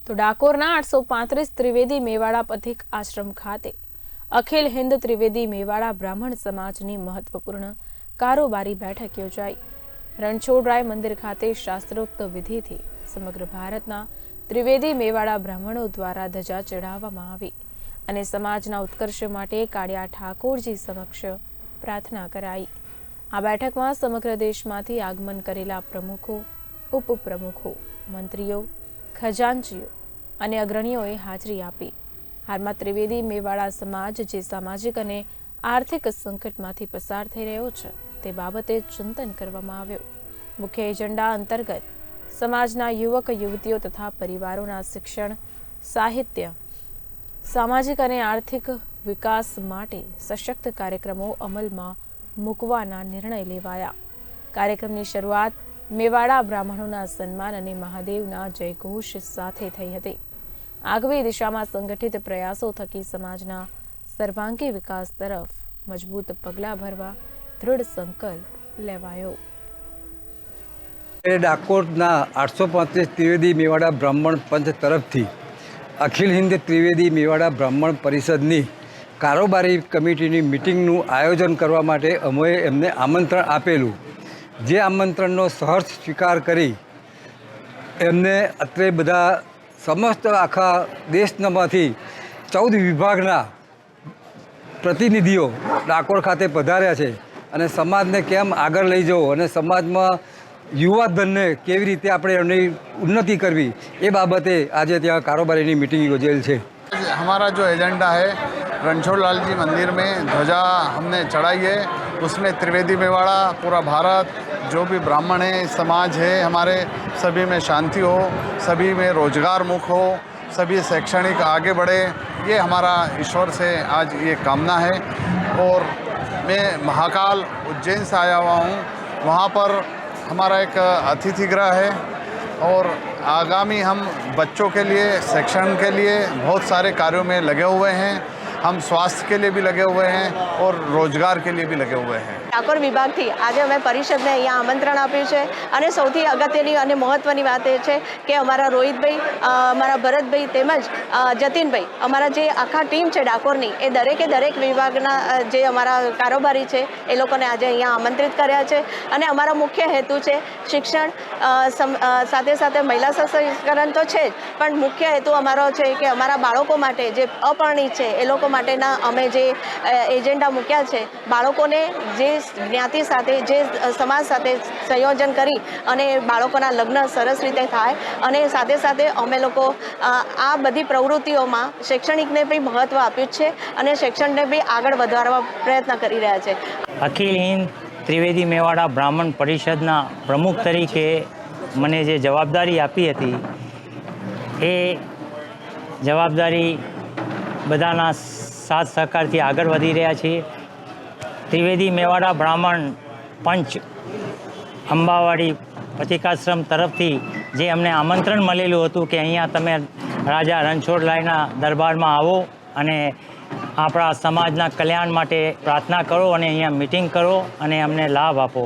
તો ડાકોરના 835 ત્રિવેદી મેવાડા પથિક આશ્રમ ખાતે અખિલ હિન્દ ત્રિવેદી મેવાડા બ્રાહ્મણ સમાજની મહત્વપૂર્ણ કારોબારી બેઠક યોજાઈ। રણછોડરાય મંદિર ખાતે શાસ્ત્રોક્ત વિધિથી સમગ્ર ભારતના ત્રિવેદી મેવાડા બ્રાહ્મણો દ્વારા ધજા ચડાવવામાં આવી અને સમાજના ઉત્કર્ષ માટે કાળિયા ઠાકોરજી સમક્ષ પ્રાર્થના કરાઈ। આ બેઠકમાં સમગ્ર દેશમાંથી આગમન કરેલા પ્રમુખો, ઉપપ્રમુખો, મંત્રીઓ, ખજાનચીઓ અને અગ્રણીઓએ હાજરી આપી। હાલમાં ત્રિવેદી મેવાડા સમાજ જે સામાજિક અને આર્થિક સંકટમાંથી પસાર થઈ રહ્યો છે તે બાબતે ચિંતન કરવામાં આવ્યું। મુખ્ય એજન્ડા અંતર્ગત સમાજના યુવક યુવતીઓ તથા પરિવારોના શિક્ષણ, સાહિત્ય, સામાજિક અને આર્થિક વિકાસ માટે સશક્ત કાર્યક્રમો અમલમાં મૂકવાના નિર્ણય લેવાયા। કાર્યક્રમની શરૂઆત મેવાડા બ્રાહ્મણોના સન્માન અને મહાદેવના જયઘોષ સાથે થઈ હતી। આગવી દિશામાં સંગઠિત પ્રયાસો થકી સમાજના સર્વાંગી વિકાસ તરફ મજબૂત પગલાં ભરવા દૃઢ સંકલ્પ લેવાયો। ડાકોરના 835 ત્રિવેદી મેવાડા બ્રાહ્મણ પંચ તરફથી અખિલ હિન્દ ત્રિવેદી મેવાડા બ્રાહ્મણ પરિષદની કારોબારી કમિટીની મિટિંગનું આયોજન કરવા માટે અમે એમને આમંત્રણ આપેલું। જે આમંત્રણનો સહર્ષ સ્વીકાર કરી એમને અત્રે બધા સમસ્ત આખા દેશમાંથી 14 વિભાગના પ્રતિનિધિઓ ડાકોર ખાતે પધાર્યા છે અને સમાજને કેમ આગળ લઈ જવો અને સમાજમાં યુવાધનને કેવી રીતે આપણે એમની ઉન્નતિ કરવી એ બાબતે આજે ત્યાં કારોબારીની મિટિંગ યોજેલ છે। हमारा जो एजेंडा है रणछोड़लाल जी मंदिर में ध्वजा हमने चढ़ाई है। उसमें त्रिवेदी मेवाड़ा, पूरा भारत, जो भी ब्राह्मण है, समाज है हमारे, सभी में शांति हो, सभी में रोजगार मुख हो, सभी शैक्षणिक आगे बढ़े, ये हमारा ईश्वर से आज ये कामना है। और मैं महाकाल उज्जैन से आया हुआ हूँ। वहाँ पर हमारा एक अतिथि गृह है और आगामी हम बच्चों के लिए, शिक्षण के लिए बहुत सारे कार्यों में लगे हुए हैं। हम स्वास्थ्य के लिए भी लगे हुए हैं और रोजगार के लिए भी लगे हुए हैं। ડાકોર વિભાગથી આજે અમે પરિષદને અહીંયા આમંત્રણ આપ્યું છે અને સૌથી અગત્યની અને મહત્ત્વની વાત એ છે કે અમારા રોહિતભાઈ, અમારા ભરતભાઈ તેમજ જતીનભાઈ, અમારા જે આખા ટીમ છે ડાકોરની, એ દરેક વિભાગના જે અમારા કારોબારી છે એ લોકોને આજે અહીંયા આમંત્રિત કર્યા છે। અને અમારા મુખ્ય હેતુ છે શિક્ષણ, સાથે સાથે મહિલા સશક્તિકરણ તો છે જ, પણ મુખ્ય હેતુ અમારો છે કે અમારા બાળકો માટે જે અપરિણિત છે એ લોકો માટેના અમે જે એજન્ડા મૂક્યા છે, બાળકોને જે જ્ઞાતિ સાથે, જે સમાજ સાથે સંયોજન કરી અને બાળકોના લગ્ન સરસ રીતે થાય અને સાથે સાથે અમે લોકો આ બધી પ્રવૃત્તિઓમાં શૈક્ષણિકને બી મહત્ત્વ આપ્યું છે અને શિક્ષણને બી આગળ વધારવા પ્રયત્ન કરી રહ્યા છે। અખિલ હિન્દ ત્રિવેદી મેવાડા બ્રાહ્મણ પરિષદના પ્રમુખ તરીકે મને જે જવાબદારી આપી હતી એ જવાબદારી બધાના સાથ સહકારથી આગળ વધી રહ્યા છીએ। ત્રિવેદી મેવાડા બ્રાહ્મણ પંચ અંબાવાડી પથિકાશ્રમ તરફથી જે અમને આમંત્રણ મળેલું હતું કે અહીંયા તમે રાજા રણછોડલાલના દરબારમાં આવો અને આપણા સમાજના કલ્યાણ માટે પ્રાર્થના કરો અને અહીંયા મિટિંગ કરો અને અમને લાભ આપો,